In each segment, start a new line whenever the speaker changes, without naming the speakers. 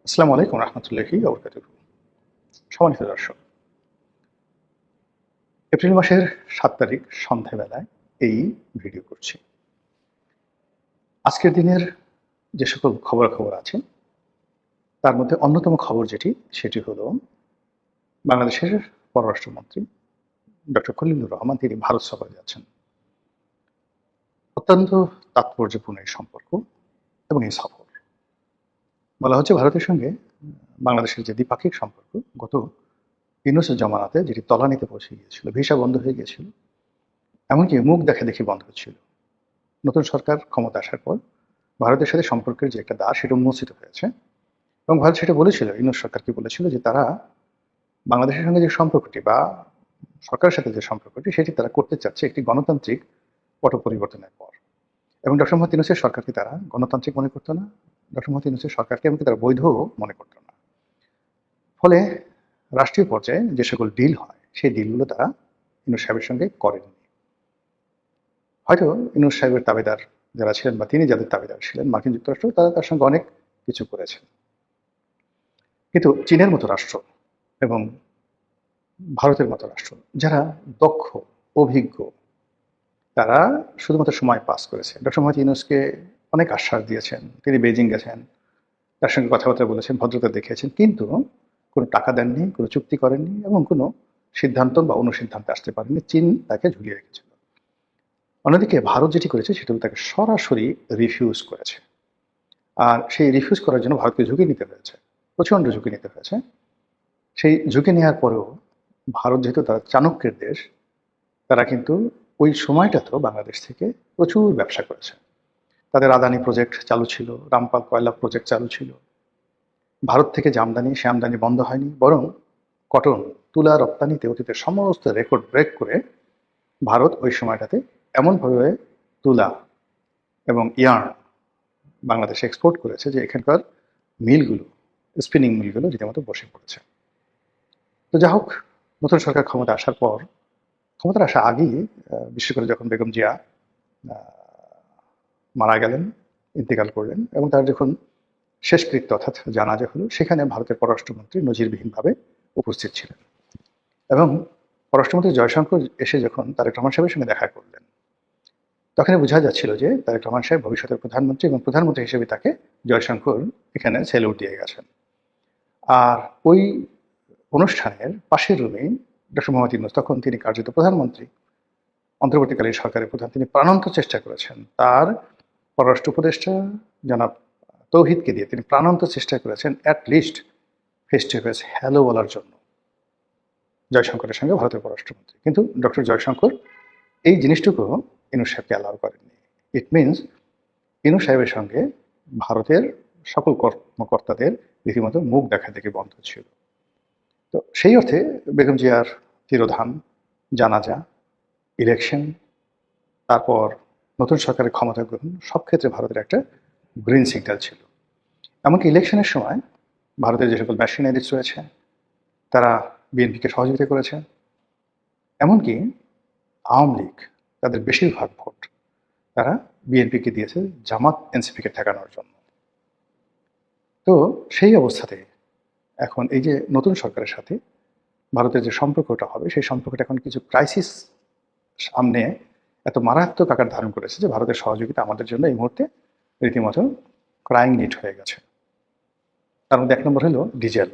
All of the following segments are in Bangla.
আসসালামু আলাইকুম রহমতুল্লাহি ওয়া বারাকাতুহু। সম্মানিত দর্শক, এপ্রিল মাসের ৭ তারিখ সন্ধ্যাবেলায় এই ভিডিও করছি। আজকের দিনের যে সকল খবরাখবর আছে তার মধ্যে অন্যতম খবর সেটি হলো বাংলাদেশের পররাষ্ট্রমন্ত্রী ডক্টর খলিলুর রহমান তিনি ভারত সফরে যাচ্ছেন। অত্যন্ত তাৎপর্যপূর্ণ এই সম্পর্ক এবং এই সফর। বলা হচ্ছে ভারতের সঙ্গে বাংলাদেশের যে দ্বিপাক্ষিক সম্পর্ক গত ইউনূসের জমানাতে যেটি তলানিতে পৌঁছে গিয়েছিল, ভিসা বন্ধ হয়ে গিয়েছিল, এমনকি মুখ দেখাদেখি বন্ধ ছিল। নতুন সরকার ক্ষমতা আসার পর ভারতের সাথে সম্পর্কের যে একটা দ্বার সেটা উন্মোচিত হয়েছে এবং ভারত সেটা বলেছিল, ইউনূস সরকারকে বলেছিল যে তারা বাংলাদেশের সঙ্গে যে সম্পর্কটি বা সরকারের সাথে যে সম্পর্কটি সেটি তারা করতে চাচ্ছে একটি গণতান্ত্রিক পট পরিবর্তনের পর। এবং ডক্টর মোহাম্মদ ইউনূসের সরকারকে তারা গণতান্ত্রিক মনে করতো না, ডক্টর মোহাম্মদ ইউনূসের সরকারকে এমনকি তারা বৈধও মনে করতো না। ফলে রাষ্ট্রীয় পর্যায়ে যে সকল ডিল হয় সেই ডিলগুলো তারা ইউনূস সাহেবের সঙ্গে করেননি। হয়তো ইউনূস সাহেবের তাবেদার যারা ছিলেন বা তিনি যাদের তাবেদার ছিলেন মার্কিন যুক্তরাষ্ট্র, তারা তার সঙ্গে অনেক কিছু করেছেন। কিন্তু চীনের মতো রাষ্ট্র এবং ভারতের মতো রাষ্ট্র যারা দক্ষ, অভিজ্ঞ, তারা শুধুমাত্র সময় পাস করেছে। ডক্টর মোহাম্মদ ইউনূসকে অনেক আশ্বাস দিয়েছেন, তিনি বেজিং গেছেন, তার সঙ্গে কথাবার্তা বলেছেন, ভদ্রতা দেখিয়েছেন, কিন্তু কোনো টাকা দেননি, কোনো চুক্তি করেননি এবং কোনো সিদ্ধান্ত বা অনুসিদ্ধান্তে আসতে পারেননি। চীন তাকে ঝুলিয়ে রেখেছিল। অন্যদিকে ভারত যেটি করেছে সেটা হলো তাকে সরাসরি রিফিউজ করেছে। আর সেই রিফিউজ করার জন্য ভারতকে ঝুঁকি নিতে হয়েছে, প্রচণ্ড ঝুঁকি নিতে হয়েছে। সেই ঝুঁকি নেওয়ার পরেও ভারত যেহেতু তারা চাণক্যের দেশ, তারা কিন্তু ওই সময়টাতেও বাংলাদেশ থেকে প্রচুর ব্যবসা করেছে। তাদের আদানি প্রজেক্ট চালু ছিল, রামপাল কয়লা প্রজেক্ট চালু ছিল। ভারত থেকে যে আমদানি, সে আমদানি বন্ধ হয়নি, বরং কটন, তুলা রপ্তানিতে অতীতের সমস্ত রেকর্ড ব্রেক করে ভারত ওই সময়টাতে এমনভাবে তুলা এবং ইয়ার্ন বাংলাদেশে এক্সপোর্ট করেছে যে এখানকার মিলগুলো, স্পিনিং মিলগুলো রীতিমতো বসে পড়েছে। তো যা হোক, নতুন সরকার ক্ষমতা আসার পর, ক্ষমতার আসা আগেই বিশেষ করে যখন বেগম জিয়া মারা গেলেন, ইন্তেকাল করলেন এবং তার যখন শেষকৃত্য অর্থাৎ জানাজা হলো, সেখানে ভারতের পররাষ্ট্রমন্ত্রী নজিরবিহীনভাবে উপস্থিত ছিলেন এবং পররাষ্ট্রমন্ত্রী জয়শঙ্কর এসে যখন তারেক রহমান সাহেবের সঙ্গে দেখা করলেন, তখন বোঝা যাচ্ছিল যে তারেক রহমান সাহেব ভবিষ্যতের প্রধানমন্ত্রী এবং প্রধানমন্ত্রী হিসেবে তাকে জয়শঙ্কর এখানে স্যালুট দিয়ে গেছেন। আর ওই অনুষ্ঠানের পাশের রুমেই ডক্টর মোহাম্মদ ইউনূস, তখন তিনি কার্যত প্রধানমন্ত্রী, অন্তর্বর্তীকালীন সরকারের প্রধান, তিনি প্রাণান্ত চেষ্টা করেছেন তার পররাষ্ট্র উপদেষ্টা জনাব তৌহিদকে দিয়ে তিনি প্রাণান্ত চেষ্টা করেছেন at least face to face hello বলার জন্য জয়শঙ্করের সঙ্গে ভারতের পররাষ্ট্রমন্ত্রী। কিন্তু ডক্টর জয়শঙ্কর এই জিনিসটুকু ইউনূস সাহেবকে অ্যালাউ করেননি। ইট মিনস ইউনূস সাহেবের সঙ্গে ভারতের সকল কর্মকর্তাদের রীতিমতো মুখ দেখা দেখি বন্ধ ছিল। তো সেই অর্থে বেগম জিয়ার তিরোধান, জানাজা, ইলেকশন, তারপর নতুন সরকারের ক্ষমতা গ্রহণ, সব ক্ষেত্রে ভারতের একটা গ্রিন সিগন্যাল ছিল। এমনকি ইলেকশনের সময় ভারতের যে সকল মেশিনারিজ রয়েছে তারা বিএনপিকে সহযোগিতা করেছে। এমনকি আওয়ামী লীগ তাদের বেশিরভাগ ভোট তারা বিএনপিকে দিয়েছে জামাত এনসিপিকে ঠেকানোর জন্য। তো সেই অবস্থাতে এখন এই যে নতুন সরকারের সাথে ভারতের যে সম্পর্কটা হবে, সেই সম্পর্কটা এখন কিছু ক্রাইসিস সামনে এত মারাত্মক আকার ধারণ করেছে যে ভারতের সহযোগিতা আমাদের জন্য এই মুহূর্তে রীতিমতো ক্রাইং নিড হয়ে গেছে। তার মধ্যে এক নম্বর হলো ডিজেল।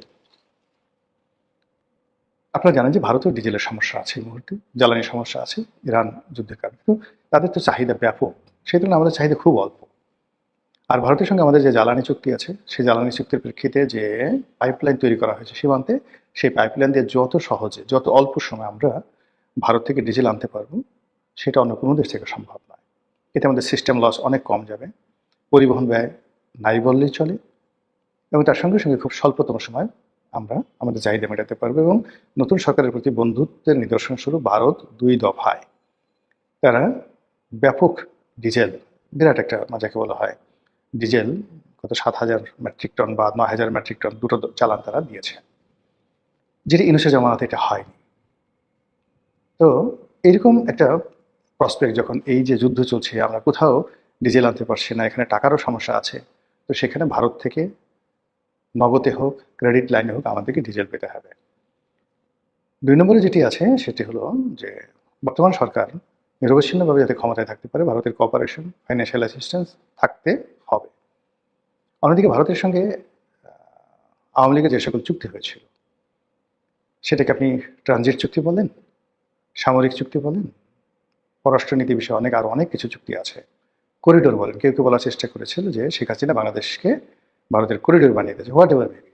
আপনারা জানেন যে ভারতেও ডিজেলের সমস্যা আছে, এই মুহূর্তে জ্বালানির সমস্যা আছে ইরান যুদ্ধের কারণে, কিন্তু তাদের তো চাহিদা ব্যাপক, সেই তুলনায় আমাদের চাহিদা খুব অল্প। আর ভারতের সঙ্গে আমাদের যে জ্বালানি চুক্তি আছে, সেই জ্বালানি চুক্তির প্রেক্ষিতে যে পাইপলাইন তৈরি করা হয়েছে সীমান্তে, সেই পাইপলাইন দিয়ে যত সহজে, যত অল্প সময় আমরা ভারত থেকে ডিজেল আনতে পারবো, সেটা অন্য কোনো দেশ থেকে সম্ভব নয়। এতে আমাদের সিস্টেম লস অনেক কম যাবে, পরিবহন ব্যয় নাই বললেই চলে, এবং তার সঙ্গে সঙ্গে খুব স্বল্পতম সময় আমরা আমাদের চাহিদা মেটাতে পারবো। এবং নতুন সরকারের প্রতি বন্ধুত্বের নিদর্শন স্বরূপ ভারত 2 দফায় তারা ব্যাপক ডিজেল, বিরাট একটা যাকে বলা হয় ডিজেল, কত 7,000 মেট্রিক টন বা 9,000 মেট্রিক টন দুটো চালান তারা দিয়েছে, যেটি ইউনূসের জামানাতে এটা হয়নি। তো এরকম একটা প্রসপেক্ট যখন, এই যে যুদ্ধ চলছে, আমরা কোথাও ডিজেল আনতে পারছি না, এখানে টাকারও সমস্যা আছে, তো সেখানে ভারত থেকে নগদে হোক, ক্রেডিট লাইনে হোক, আমাদেরকে ডিজেল পেতে হবে। 2 নম্বরে যেটি আছে সেটি হলো যে বর্তমান সরকার নিরবচ্ছিন্নভাবে যাতে ক্ষমতায় থাকতে পারে, ভারতের কোঅপারেশন, ফাইন্যান্সিয়াল অ্যাসিস্ট্যান্স থাকতে হবে। অন্যদিকে ভারতের সঙ্গে আওয়ামী লীগের যে সকল চুক্তি হয়েছিল, সেটাকে আপনি ট্রানজিট চুক্তি বলেন, সামরিক চুক্তি বলেন, পররাষ্ট্রনীতি বিষয়ে আরো অনেক কিছু চুক্তি আছে, করিডোর বলেন। কেউ কেউ বলার চেষ্টা করেছিল যে শেখ হাসিনা বাংলাদেশকে ভারতের করিডোর বানিয়ে দিয়েছে, হোয়াট এভার মেবি।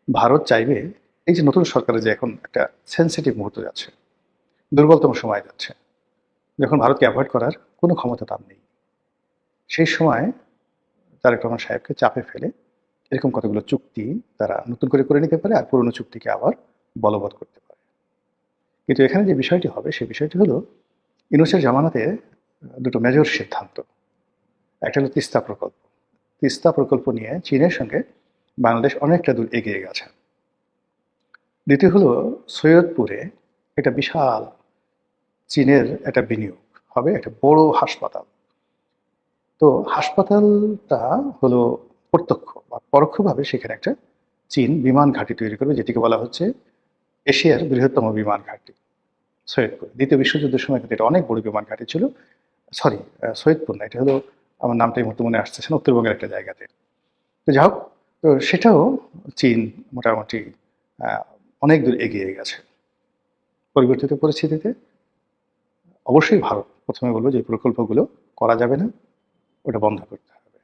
ভারত চাইবে এই যে নতুন সরকারের যে এখন একটা সেন্সিটিভ মুহূর্ত যাচ্ছে, দুর্বলতম সময় যাচ্ছে, যখন ভারতকে অ্যাভয়েড করার কোনো ক্ষমতা তার নেই, সেই সময় তারেক রহমান সাহেবকে চাপে ফেলে এরকম কতগুলো চুক্তি তারা নতুন করে নিতে পারে, আর পুরনো চুক্তিকে আবার বলবৎ করতে পারে। কিন্তু এখানে যে বিষয়টি হবে সেই বিষয়টি হলো ইউনূসের জামানাতে দুটো মেজর সিদ্ধান্ত। একটা হলো তিস্তা প্রকল্প। তিস্তা প্রকল্প নিয়ে চীনের সঙ্গে বাংলাদেশ অনেকটা দূর এগিয়ে গেছে। দ্বিতীয় হলো সৈয়দপুরে একটা বিশাল চীনের একটা বিনিয়োগ হবে, একটা বড় হাসপাতাল। তো হাসপাতালটা হলো প্রত্যক্ষ বা পরোক্ষভাবে সেখানে একটা চীন বিমান ঘাঁটি তৈরি করবে, যেটিকে বলা হচ্ছে এশিয়ার বৃহত্তম বিমান ঘাঁটি সৈয়দপুর। দ্বিতীয় বিশ্বযুদ্ধের সময় কিন্তু এটা অনেক বড় বিমান ঘাঁটি ছিল। সরি, সৈয়দপুর না, এটা হলো, আমার নামটা এই মুহূর্তে মনে আসতেছে না, উত্তরবঙ্গের একটা জায়গাতে। তো যাই হোক, তো সেটাও চীন মোটামুটি অনেক দূর এগিয়ে গেছে। পরিবর্তিত পরিস্থিতিতে অবশ্যই ভারত প্রথমে বলবো যে প্রকল্পগুলো করা যাবে না, ওটা বন্ধ করতে হবে।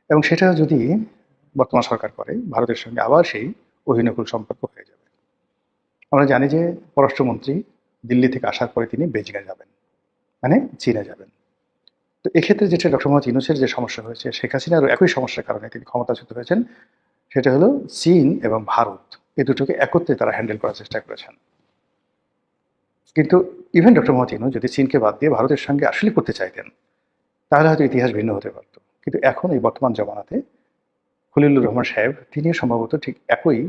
এবং সেটা যদি বর্তমান সরকার করে, ভারতের সঙ্গে আবার সেই অহিনকুল সম্পর্ক হয়ে যাবে। আমরা জানি যে পররাষ্ট্রমন্ত্রী দিল্লি থেকে আসার পরে তিনি বেজিংয়ে যাবেন, মানে চীনে যাবেন। তো এক্ষেত্রে যেটা ডক্টর মোহাম্মদ ইউনূসের যে সমস্যা হয়েছে, শেখ হাসিনারও একই সমস্যার কারণে তিনি ক্ষমতাচ্যুত হয়েছেন, সেটা হলো চীন এবং ভারত এই দুটোকে একত্রে তারা হ্যান্ডেল করার চেষ্টা করেছেন। কিন্তু ইভেন ডক্টর মোহাম্মদ ইউনূস যদি চীনকে বাদ দিয়ে ভারতের সঙ্গে আসলে করতে চাইতেন, তাহলে হয়তো ইতিহাস ভিন্ন হতে পারত। কিন্তু এখন এই বর্তমান জমানাতে খলিলুর রহমান সাহেব তিনিও সম্ভবত ঠিক একই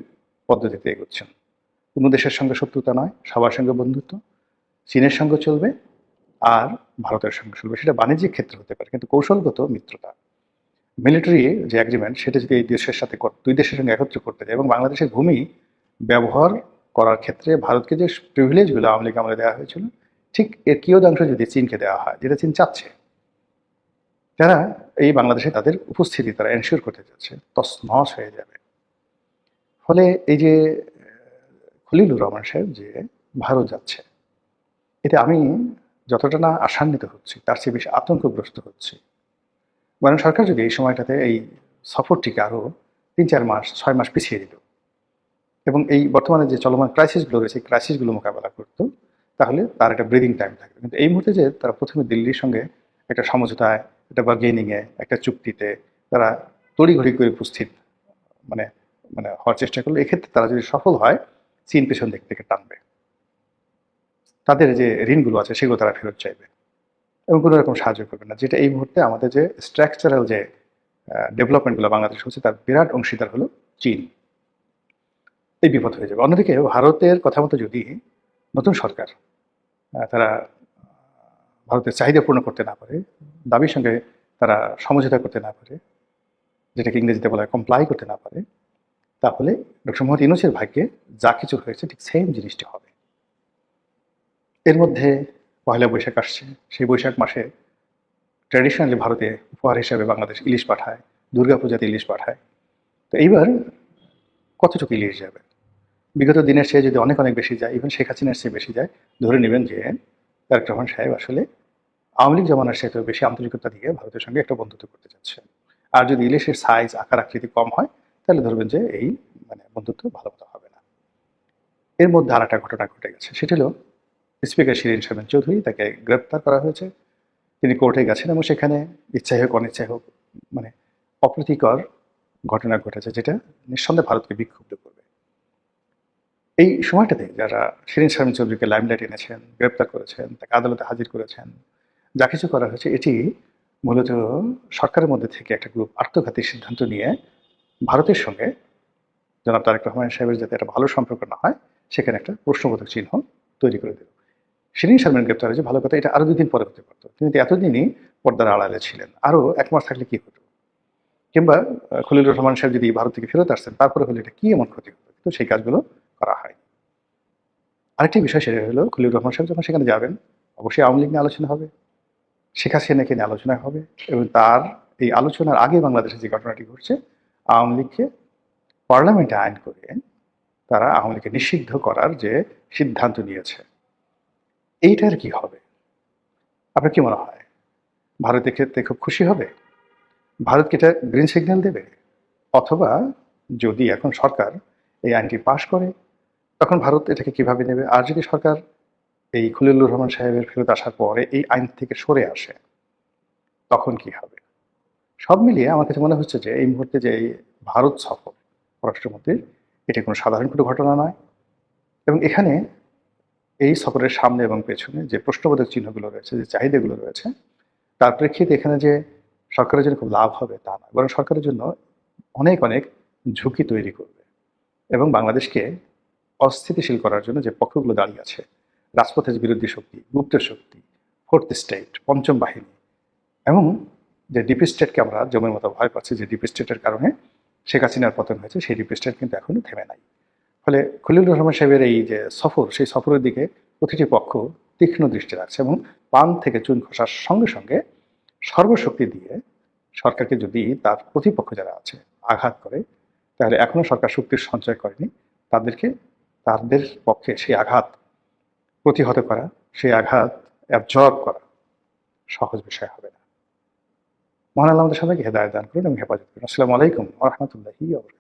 পদ্ধতিতে এগোচ্ছেন। কোনো দেশের সঙ্গে শত্রুতা নয়, সবার সঙ্গে বন্ধুত্ব, চীনের সঙ্গে চলবে আর ভারতের সঙ্গে চলবে। সেটা বাণিজ্যিক ক্ষেত্রে হতে পারে, কিন্তু কৌশলগত মিত্রতা, মিলিটারি যে এগ্রিমেন্ট, সেটা যদি এই দেশের সাথে দুই দেশের সঙ্গে একত্রে করতে যায় এবং বাংলাদেশের ভূমি ব্যবহার করার ক্ষেত্রে ভারতকে যে প্রিভিলেজগুলো আওয়ামী লীগ আমলে দেওয়া হয়েছিল, ঠিক এর কিয়দাংশ যদি চীনকে দেওয়া হয়, যেটা চীন চাচ্ছে, যারা এই বাংলাদেশে তাদের উপস্থিতি তারা এনশিওর করতে যাচ্ছে, তছনছ হয়ে যাবে। ফলে এই যে খলিলুর রহমান সাহেব যে ভারত যাচ্ছে, এতে আমি যতটা না আশান্বিত হচ্ছি, তার চেয়ে বেশি আতঙ্কগ্রস্ত হচ্ছি। মানে সরকার যদি এই সময়টাতে এই সফরটিকে আরও 3-4 মাস 6 মাস পিছিয়ে দিত এবং এই বর্তমানে যে চলমান ক্রাইসিসগুলো রয়েছে, ক্রাইসিসগুলো মোকাবেলা করতো, তাহলে তার একটা ব্রিদিং টাইম থাকবে। কিন্তু এই মুহূর্তে যে তারা প্রথমে দিল্লির সঙ্গে একটা সমঝোতায়, একটা বার্গেনিংয়ে, একটা চুক্তিতে তারা তড়িঘড়ি করে উপস্থিত মানে মানে হওয়ার চেষ্টা করলো, এক্ষেত্রে তারা যদি সফল হয়, চীন পেছন দিক থেকে টানবে, তাদের যে ঋণগুলো আছে সেগুলো তারা ফেরত চাইবে এবং কোনো রকম সাহায্য করবে না। যেটা এই মুহূর্তে আমাদের যে স্ট্রাকচারাল যে ডেভেলপমেন্টগুলো বাংলাদেশ হচ্ছে, তার বিরাট অংশীদার হলো চীন। এই বিপদ হয়ে যাবে। অন্যদিকে ভারতের কথা মতো যদি নতুন সরকার তারা ভারতের চাহিদা পূর্ণ করতে না পারে, দাবির সঙ্গে তারা সমঝোতা করতে না পারে, যেটাকে ইংরেজিতে বলা হয় কমপ্লাই করতে না পারে, তাহলে ডক্টর মোহাম্মদ ইউনূসের ভাগ্যে যা কিছু হয়েছে ঠিক সেম জিনিসটি হবে। এর মধ্যে পয়লা বৈশাখ আসছে, সেই বৈশাখ মাসে ট্র্যাডিশনালি ভারতে উপহার হিসাবে বাংলাদেশ ইলিশ পাঠায়, দুর্গাপূজাতে ইলিশ পাঠায়। তো এইবার কতটুকু ইলিশ যাবে? বিগত দিনের চেয়ে যদি অনেক অনেক বেশি যায়, ইভেন শেখ হাসিনার চেয়ে বেশি যায়, ধরে নেবেন যে তারেক রহমান সাহেব আসলে আওয়ামী লীগ জমানার সাথে বেশি আন্তরিকতা দিয়ে ভারতের সঙ্গে একটা বন্ধুত্ব করতে যাচ্ছে। আর যদি ইলিশের সাইজ, আকার আকৃতি কম হয়, তাহলে ধরবেন যে এই বন্ধুত্ব ভালো মতো হবে না। এর মধ্যে আর একটা ঘটনা ঘটে গেছে, সেটা হলো স্পিকার শিরীন শারমিন চৌধুরী, তাকে গ্রেপ্তার করা হয়েছে। তিনি কোর্টে গেছেন এবং সেখানে ইচ্ছাই হোক অনিচ্ছাই হোক অপ্রীতিকর ঘটনা ঘটেছে, যেটা নিঃসন্দেহে ভারতকে বিক্ষুব্ধ করবে। এই সময়টাতে যারা শিরীন শারমিন চৌধুরীকে লাইমলাইট এনেছেন, গ্রেপ্তার করেছেন, তাকে আদালতে হাজির করেছেন, যা কিছু করা হয়েছে, এটি মূলত সরকারের মধ্যে থেকে একটা গ্রুপ আত্মঘাতী সিদ্ধান্ত নিয়ে ভারতের সঙ্গে জনাব তারেক রহমান সাহেবের যাতে একটা ভালো সম্পর্ক না হয়, সেখানে একটা প্রশ্নবোধক চিহ্ন তৈরি করে দিল। শিরীন শারমিন গ্রেপ্তার হয়েছে, ভালো কথা, এটা আরো 2 দিন পরে হতে পারতো, কিন্তু এতদিনই পর্দার আড়ালে ছিলেন। আরো 1 মাস থাকলে কি হতো? কিংবা খলিলুর রহমান সাহেব যদি ভারত থেকে ফেরত আসছেন তারপরে হলে এটা কি এমন ক্ষতি হতো, কিন্তু সেই কাজগুলো করা হয়। আরেকটি বিষয় সেটা হলো খলিলুর রহমান সাহেব যখন সেখানে যাবেন অবশ্যই আওয়ামী লীগ নিয়ে আলোচনা হবে, শেখ হাসিনাকে নিয়ে আলোচনা হবে, এবং তার এই আলোচনার আগে বাংলাদেশে যে ঘটনাটি ঘটছে, আওয়ামী লীগকে পার্লামেন্টে আইন করে তারা আওয়ামী লীগকে নিষিদ্ধ করার যে সিদ্ধান্ত নিয়েছে, এইটার কি হবে? আপনার কি মনে হয়? ভারতের ক্ষেত্রে খুব খুশি হবে? ভারতকে এটা গ্রিন সিগন্যাল দেবে? অথবা যদি এখন সরকার এই আইনটি পাশ করে তখন ভারত এটাকে কিভাবে নেবে? আর যদি সরকার এই খলিলুর রহমান সাহেবের ফেরত আসার পরে এই আইন থেকে সরে আসে তখন কি হবে? সব মিলিয়ে আমার কাছে মনে হচ্ছে যে এই মুহূর্তে যে এই ভারত সফর পররাষ্ট্রমন্ত্রীর, এটি কোনো সাধারণ কোনো ঘটনা নয়, এবং এখানে এই সফরের সামনে এবং পেছনে যে প্রশ্নবোধক চিহ্নগুলো রয়েছে, যে চাহিদাগুলো রয়েছে, তার প্রেক্ষিতে এখানে যে সরকারের জন্য খুব লাভ হবে তা নয়, বরং সরকারের জন্য অনেক অনেক ঝুঁকি তৈরি করবে। এবং বাংলাদেশকে অস্থিতিশীল করার জন্য যে পক্ষগুলো দাঁড়িয়ে আছে, রাজপথের বিরোধী শক্তি, গুপ্ত শক্তি, ফোর্থ স্টেট, পঞ্চম বাহিনী, এবং যে ডিপ স্টেটকে আমরা জমের মতো ভয় পাচ্ছি, যে ডিপ স্টেটের কারণে শেখ হাসিনার পতন হয়েছে, সেই ডিপ স্টেট কিন্তু এখনো থেমে নাই। ফলে খলিলুর রহমান সাহেবের এই যে সফর, সেই সফরের দিকে প্রতিটি পক্ষ তীক্ষ্ণ দৃষ্টি রাখছে, এবং পান থেকে চুন খসার সঙ্গে সঙ্গে সর্বশক্তি দিয়ে সরকারকে যদি তার প্রতিপক্ষ যারা আছে আঘাত করে, তাহলে এখনো সরকার শক্তির সঞ্চয় করেনি, তাদেরকে তাদের পক্ষে সেই আঘাত প্রতিহত করা, সেই আঘাত অ্যাবজর্ব করা সহজ বিষয় হবে না। মহান আল্লাহ আমাদের সবাইকে হেদায়েত দান করুন এবং হেফাজত করুন। আসসালামু আলাইকুম ওয়া রাহমাতুল্লাহি ওয়া বারাকাতুহু।